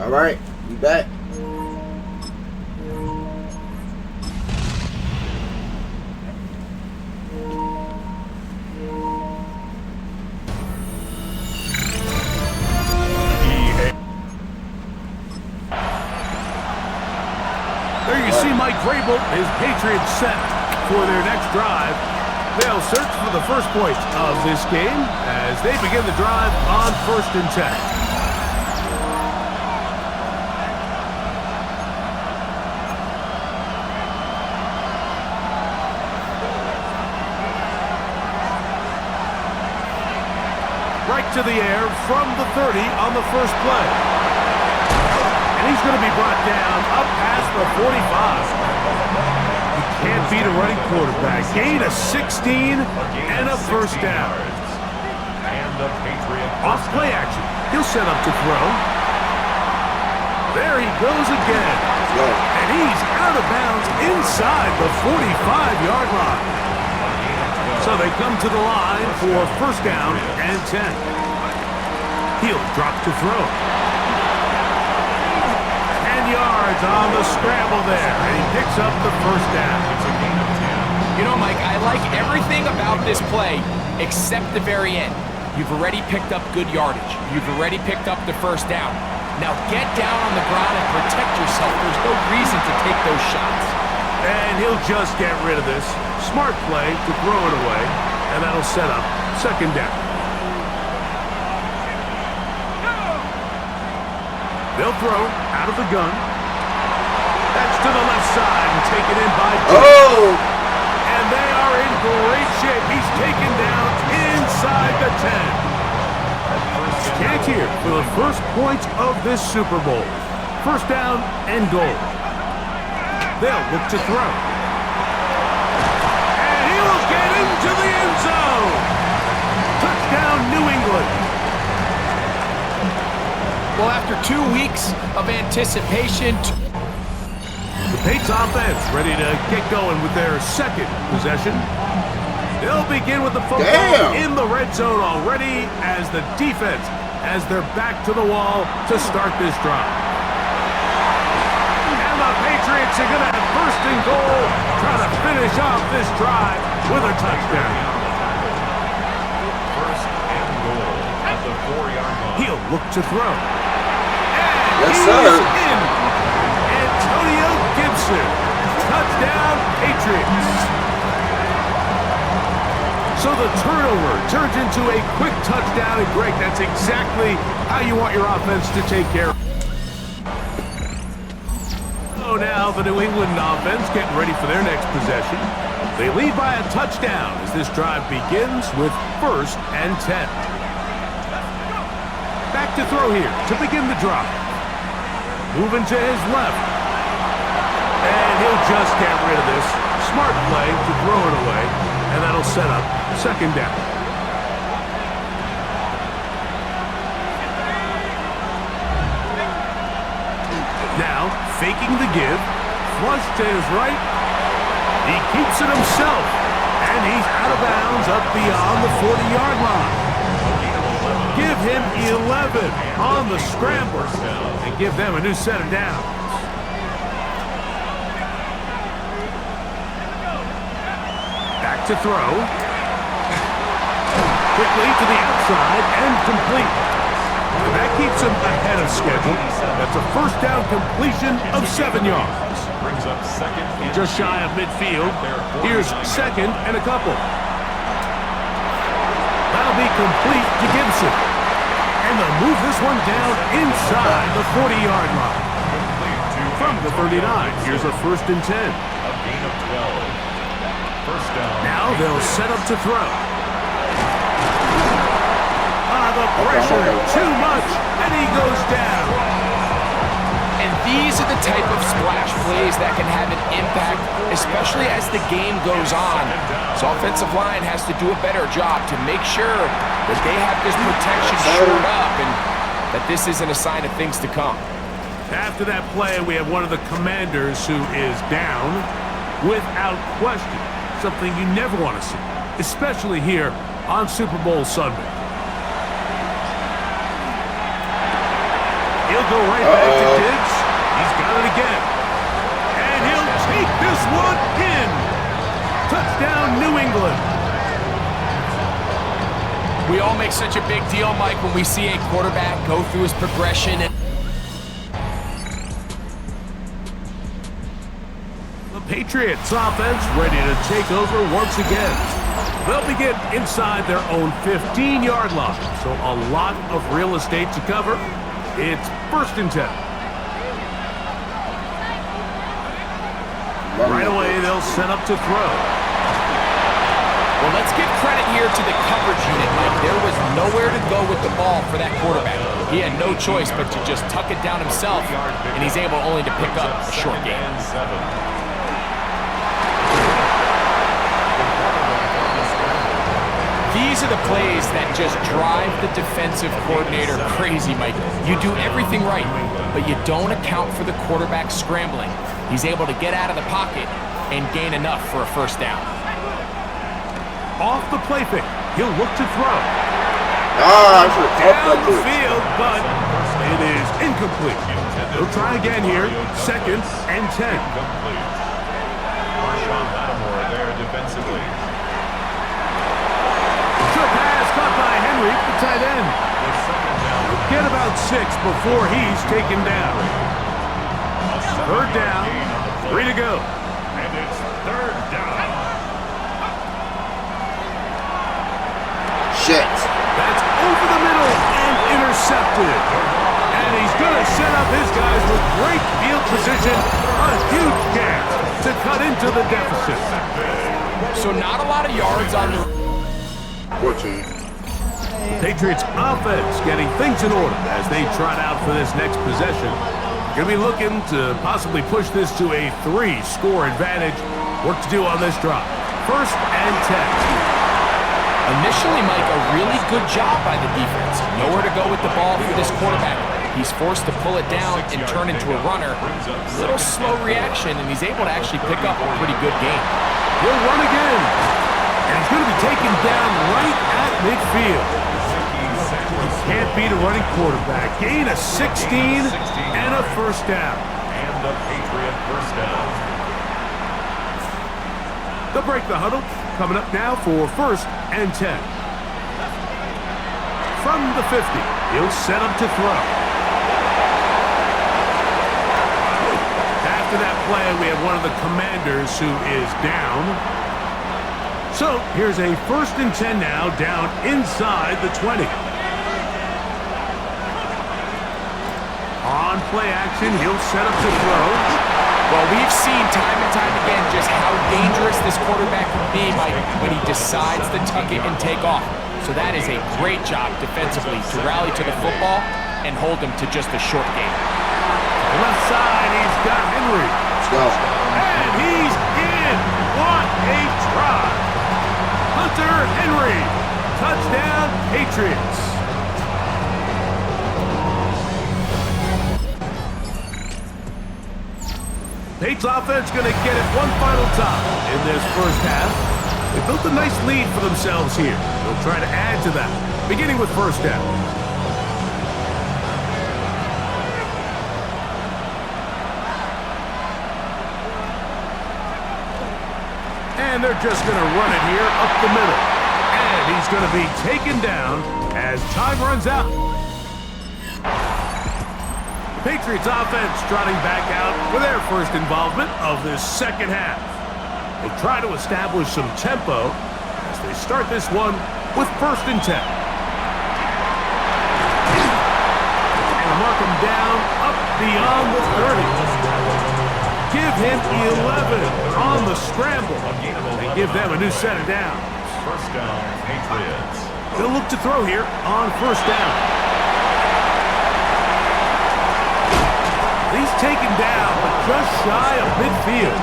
All right, we back. There you see Mike Vrabel, his Patriots set for their next drive. They'll search for the first point of this game as they begin the drive on 1st and 10. Right to the air from the 30 on the first play. And he's going to be brought down up past the 45. You can't beat a running quarterback. Gain of 16 and a first down. Off play action. He'll set up to throw. There he goes again. And he's out of bounds inside the 45-yard line. So they come to the line for first down and 10. He'll drop to throw. 10 yards on the scramble there, and he picks up the first down. You know, Mike, I like everything about this play except the very end. You've already picked up good yardage. You've already picked up the first down. Now get down on the ground and protect yourself. There's no reason to take those shots. And he'll just get rid of this. Smart play to throw it away, and that'll set up second down. They'll throw out of the gun. That's to the left side and taken in by Joe. Oh! And they are in great shape. He's taken down inside the 10. Chance here for the first points of this Super Bowl. First down and goal. They'll look to throw. And he will get into the end zone. Touchdown, New England. Well, after 2 weeks of anticipation, the Patriots offense ready to get going with their second possession. They'll begin with the football in the red zone already as the defense has their back to the wall to start this drive. And the Patriots are going to have first and goal, trying to finish off this drive with a touchdown. First and goal at the 4-yard line. He'll look to throw. Yes, He sir. is in. Antonio Gibson. Touchdown, Patriots. So the turnover turns into a quick touchdown, and Greg, that's exactly how you want your offense to take care of. So now the New England offense getting ready for their next possession. They lead by a touchdown as this drive begins with first and 10. Back to throw here to begin the drive. Moving to his left. And he'll just get rid of this. Smart play to throw it away. And that'll set up second down. Now, faking the give. Flush to his right. He keeps it himself. And he's out of bounds up beyond the 40-yard line. Give him 11 on the scramble and give them a new set of downs. Back to throw. Quickly to the outside and complete. And that keeps him ahead of schedule. That's a first down completion of 7 yards. Brings up second. Just shy of midfield. Here's second and a couple. That'll be complete to Gibson. And they'll move this one down inside the 40-yard line. From the 39, here's a first and 10. A gain of 12. First down. Now they'll set up to throw. The pressure, too much, and he goes down. and these are the type of splash plays that can have an impact, especially as the game goes on. So offensive line has to do a better job to make sure that they have this protection shored up and that this isn't a sign of things to come. After that play, we have one of the commanders who is down without question. Something you never want to see, especially here on Super Bowl Sunday. He'll He'll go right back to Diggs. He's got it again. And he'll take this one in. Touchdown, New England. We all make such a big deal, Mike, when we see a quarterback go through his progression. The Patriots offense ready to take over once again. They'll begin inside their own 15-yard line, so a lot of real estate to cover. It's 1st and 10. Right away, they'll set up to throw. Well, let's give credit here to the coverage unit, Mike. There was nowhere to go with the ball for that quarterback. He had no choice but to just tuck it down himself, and he's able only to pick up a short gain. These are the plays that just drive the defensive coordinator crazy, Mike. You do everything right, but you don't account for the quarterback scrambling. He's able to get out of the pocket and gain enough for a 1st down. Off the play fake, he'll look to throw. I should have Down that the too. field, but it is incomplete. He'll try again here. 2nd and 10. Marshawn Lattimore there defensively. Caught by Henry, the tight end. Get about 6 before he's taken down. 3rd down, 3 to go. And it's 3rd down. Shit. That's over the middle and intercepted. And he's going to set up his guys with great field position. A huge gap to cut into the deficit. So not a lot of yards on the... 14. Patriots offense getting things in order as they trot out for this next possession. Going to be looking to possibly push this to a 3-score advantage. Work to do on this drive. 1st and 10. Initially, Mike, a really good job by the defense. Nowhere to go with the ball for this quarterback. He's forced to pull it down and turn into a runner. A little slow reaction, and he's able to actually pick up a pretty good game. He'll run again. And he's going to be taken down right at midfield. Can't beat a running quarterback. Gain of 16 and a 1st down. And the Patriot 1st down. They'll break the huddle. Coming up now for 1st and 10. From the 50, he'll set up to throw. After that play, we have one of the commanders who is down. So here's a 1st and 10 now, down inside the 20. On play action, he'll set up to throw. Well, we've seen time and time again just how dangerous this quarterback can be, Mike, when he decides to tuck it and take off. So that is a great job defensively to rally to the football and hold him to just a short gain. Left side, he's got Henry. Let's go. And he's in. What a try. Hunter Henry. Touchdown, Patriots. Patriots offense going to get it one final time in this 1st half. They built a nice lead for themselves here. They'll try to add to that, beginning with 1st down. And they're just going to run it here up the middle. And he's going to be taken down as time runs out. Patriots offense trotting back out for their 1st involvement of this 2nd half. They'll try to establish some tempo as they start this one with 1st and 10. And mark him down up beyond the 30. Give him 11 on the scramble and give them a new set of downs. 1st down, Patriots. They'll look to throw here on 1st down. He's taken down, but just shy of midfield.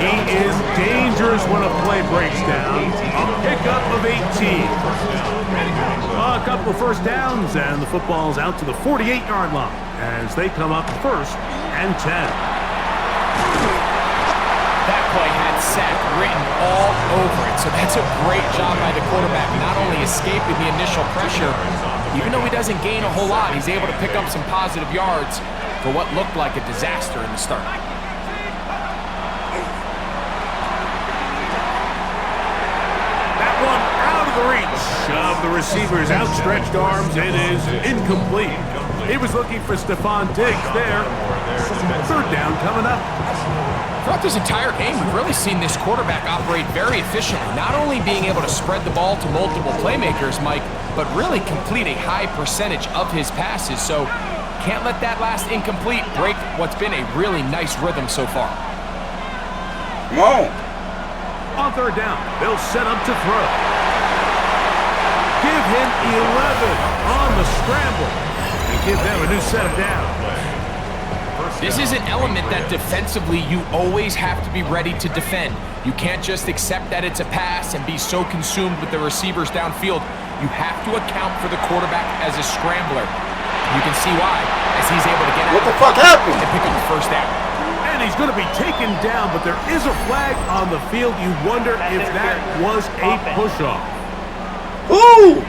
He is dangerous when a play breaks down. A pickup of 18. A couple of 1st downs, and the football's out to the 48-yard line as they come up 1st and 10. That play had sack written all over it, so that's a great job by the quarterback, not only escaping the initial pressure, Even though he doesn't gain a whole lot, he's able to pick up some positive yards for what looked like a disaster in the start. That one out of the reach of the receiver's outstretched arms. It is incomplete. He was looking for Stephon Diggs there. Third down coming up. Throughout this entire game, we've really seen this quarterback operate very efficiently, not only being able to spread the ball to multiple playmakers, Mike, but really complete a high percentage of his passes. So can't let that last incomplete break what's been a really nice rhythm so far. Come on. On third down, they'll set up to throw. Give him 11 on the scramble and give them a new set of downs. This is an element that defensively you always have to be ready to defend. You can't just accept that it's a pass and be so consumed with the receivers downfield. You have to account for the quarterback as a scrambler. You can see why, as he's able to get out. What the fuck happened? And pick up the first down. And he's going to be taken down, but there is a flag on the field. You wonder if that was a push-off. Ooh!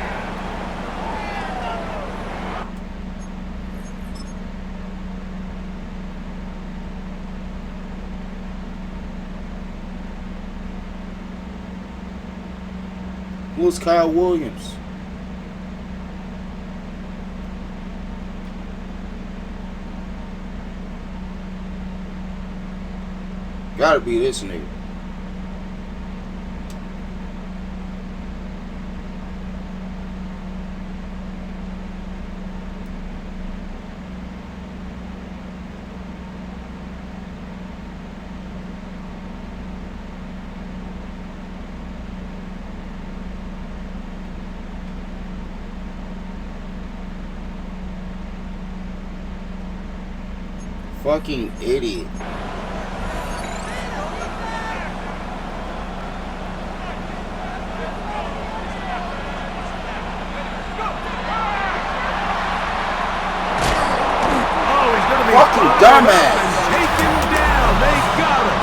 Who's Kyle Williams? Gotta be this nigga. Fucking idiot. Fucking dumbass. Taken down. They got him.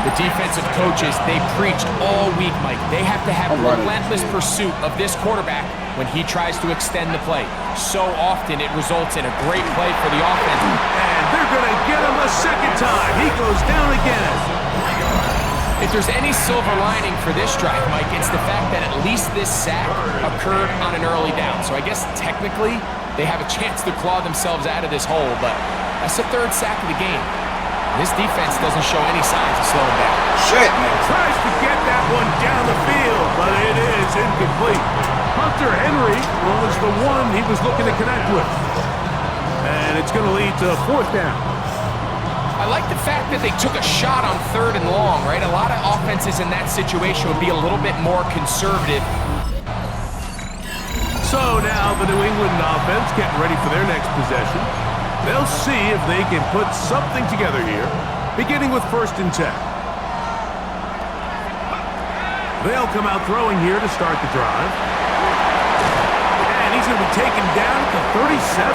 The defensive coaches, they preached all week, Mike. They have to have relentless pursuit of this quarterback when he tries to extend the play. So often it results in a great play for the offense. And they're going to get him a second time. He goes down again. If there's any silver lining for this drive, Mike, it's the fact that at least this sack occurred on an early down. So I guess technically they have a chance to claw themselves out of this hole, but that's the third sack of the game. This defense doesn't show any signs of slowing down. Shit, man. Tries to get that one down the field, but it is incomplete. Hunter Henry was the one he was looking to connect with. And it's going to lead to fourth down. I like the fact that they took a shot on third and long, right? A lot of offenses in that situation would be a little bit more conservative. So now the New England offense getting ready for their next possession. They'll see if they can put something together here, beginning with 1st and 10. They'll come out throwing here to start the drive. And he's going to be taken down at the 37.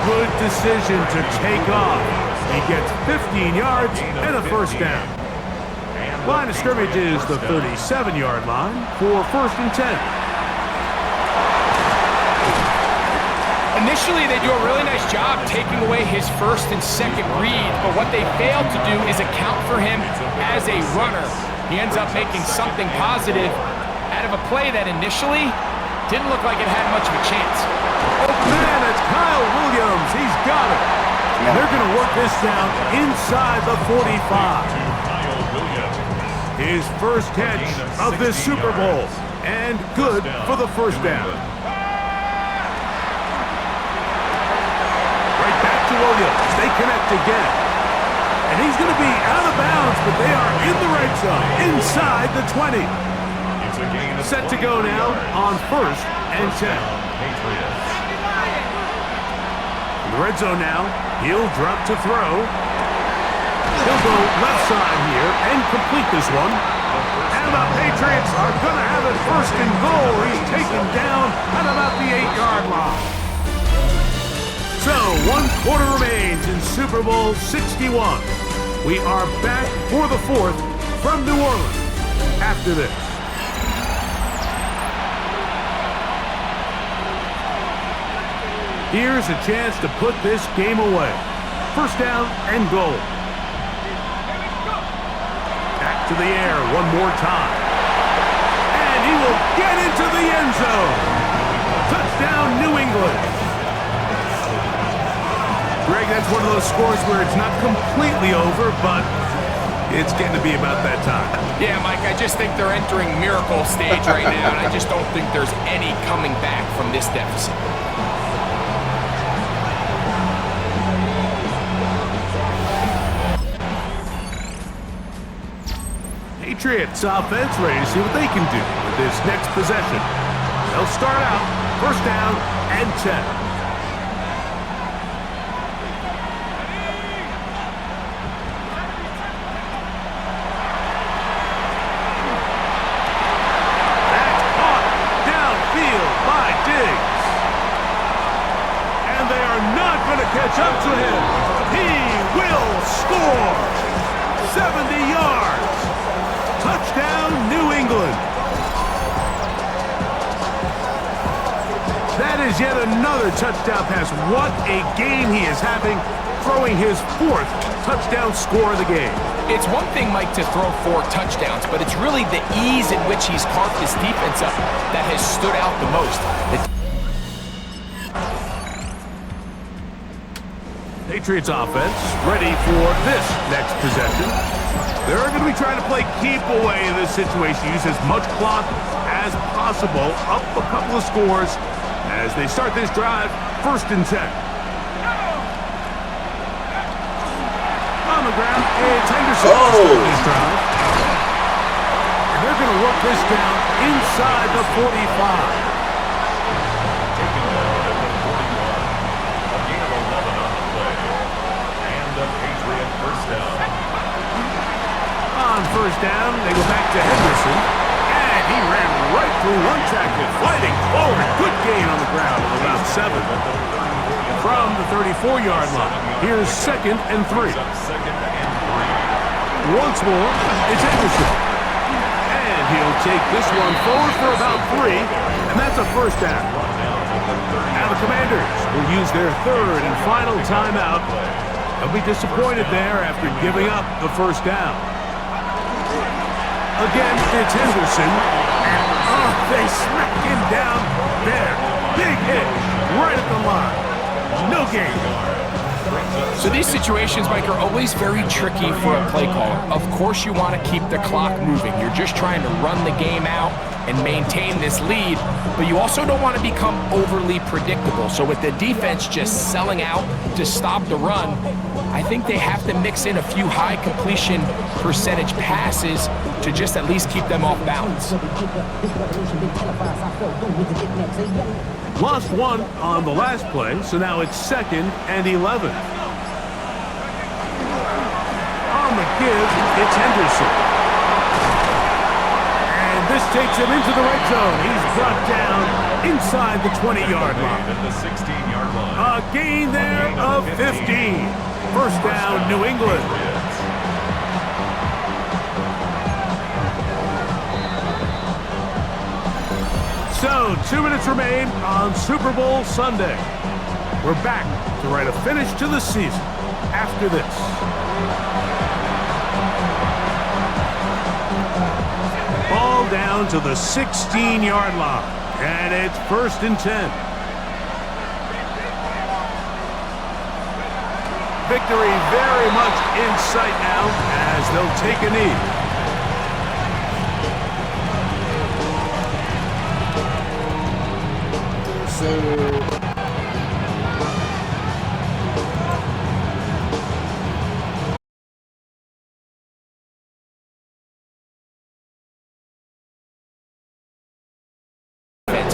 Good decision to take off. He gets 15 yards and a first down. Line of scrimmage is the 37-yard line for 1st and 10. Initially, they do a really nice job taking away his first and second read, but what they failed to do is account for him as a runner. He ends up making something positive out of a play that initially didn't look like it had much of a chance. Oh, man, it's Kyle Williams. He's got it. And they're going to work this down inside the 45. His first catch of this Super Bowl, and good for the first down. Right back to Williams. They connect again. And he's going to be out of bounds, but they are in the red zone, inside the 20. Set to go now on 1st and 10. In the red zone now, he'll drop to throw. He'll go left side here and complete this one. And the Patriots are going to have it 1st and goal. He's taken down at about the 8-yard line. So, 1 quarter remains in Super Bowl 61. We are back for the 4th from New Orleans after this. Here's a chance to put this game away. First down and goal. Back to the air one more time. And he will get into the end zone. Touchdown, New England. Greg, that's one of those scores where it's not completely over, but it's getting to be about that time. Yeah, Mike, I just think they're entering miracle stage right now, and I just don't think there's any coming back from this deficit. Patriots offense ready to see what they can do with this next possession. They'll start out first down and 10. That's caught downfield by Diggs. And they are not going to catch up to him. He will score 70 yards. Touchdown, New England. That is yet another touchdown pass. What a game he is having, throwing his 4th touchdown score of the game. It's one thing, Mike, to throw 4 touchdowns, but it's really the ease in which he's carved this defense up that has stood out the most. Patriots offense ready for this next possession. They're going to be trying to play keep away in this situation. Use as much clock as possible. Up a couple of scores as they start this drive. First and 10. On the ground, it's Henderson. This drive. And they're going to work this down inside the 45. Taken down at the 41. A gain of 11 on the play. And a Patriot first down. On first down, they go back to Henderson. And he ran right through one tackle, fighting forward. Good gain on the ground of about 7. From the 34-yard line. Here's second and 3. Once more, it's Henderson. And he'll take this one forward for about 3. And that's a first down. Now the Commanders will use their 3rd and final timeout. They'll be disappointed there after giving up the first down. Again, it's Henderson. And they smacked him down there. Big hit right at the line. No gain. So these situations, Mike, are always very tricky for a play caller. Of course you want to keep the clock moving. You're just trying to run the game out and maintain this lead, but you also don't want to become overly predictable. So with the defense just selling out to stop the run, I think they have to mix in a few high completion percentage passes to just at least keep them off balance. Lost one on the last play, so now it's 2nd and 11. On the give, it's Henderson. And this takes him into the red zone. He's brought down inside the 20-yard line. At the 16-yard line. A gain there of 15. First down, New England. So, 2 minutes remain on Super Bowl Sunday. We're back to write a finish to the season after this. Ball down to the 16-yard line, and it's 1st and 10. Victory very much in sight now as they'll take a knee.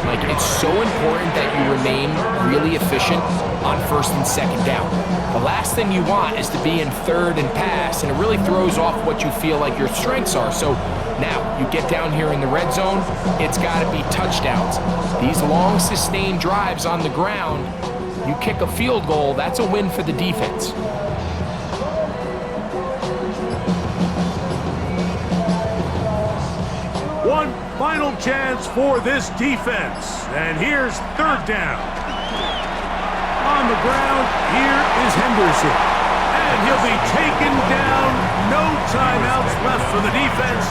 Mike, it's so important that you remain really efficient on 1st and 2nd down. The last thing you want is to be in 3rd and pass, and it really throws off what you feel like your strengths are. So now you get down here in the red zone, it's got to be touchdowns. These long sustained drives on the ground, you kick a field goal, that's a win for the defense. One final chance for this defense. And here's 3rd down. On the ground, here is Henderson. And he'll be taken down. No timeouts left for the defense.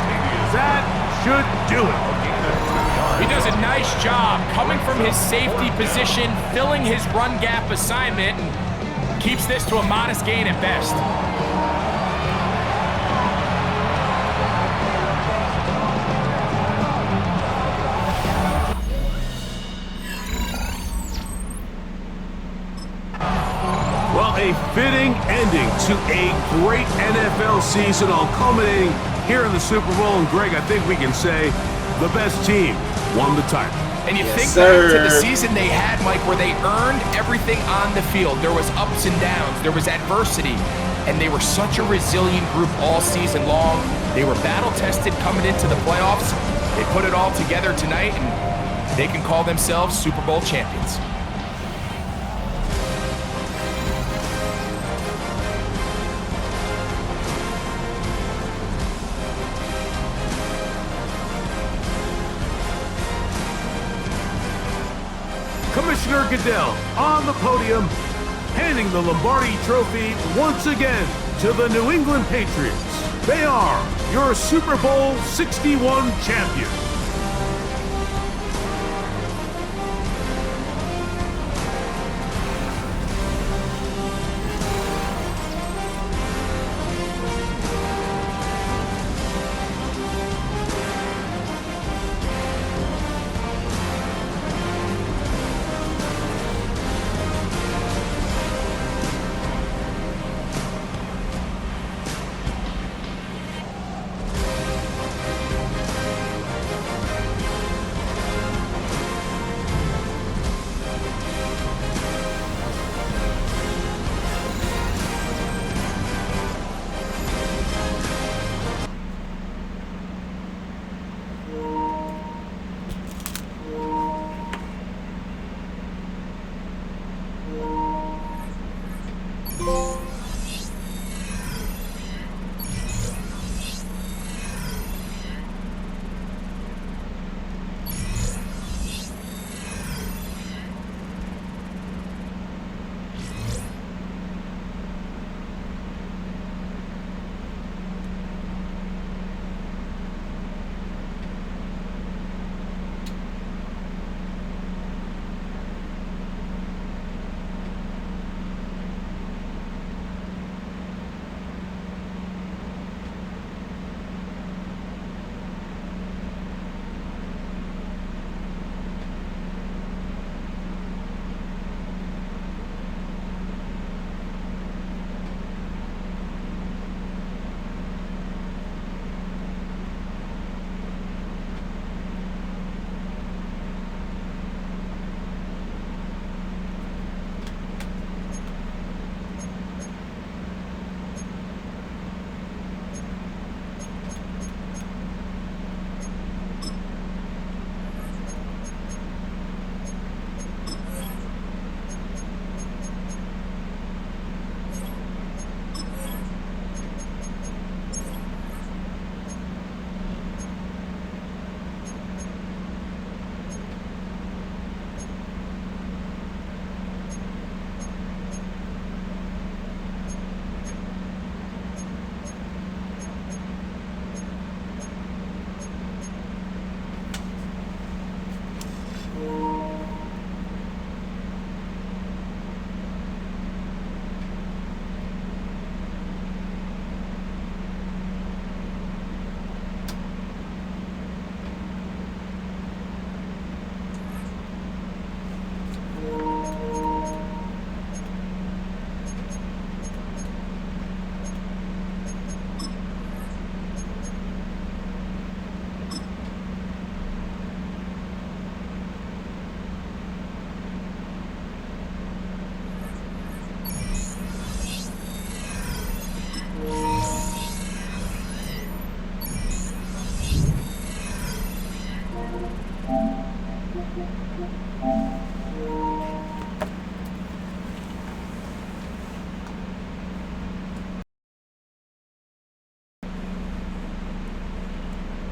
That should do it. He does a nice job coming from his safety position, filling his run gap assignment, and keeps this to a modest gain at best. Well, a fitting ending to a great NFL season, all culminating here in the Super Bowl. And Greg, I think we can say the best team won the title. And you Yes, think sir. back to the season they had, Mike, where they earned everything on the field. There was ups and downs. There was adversity. And they were such a resilient group all season long. They were battle-tested coming into the playoffs. They put it all together tonight, and they can call themselves Super Bowl champions. Commissioner Goodell on the podium, handing the Lombardi Trophy once again to the New England Patriots. They are your Super Bowl 61 champions.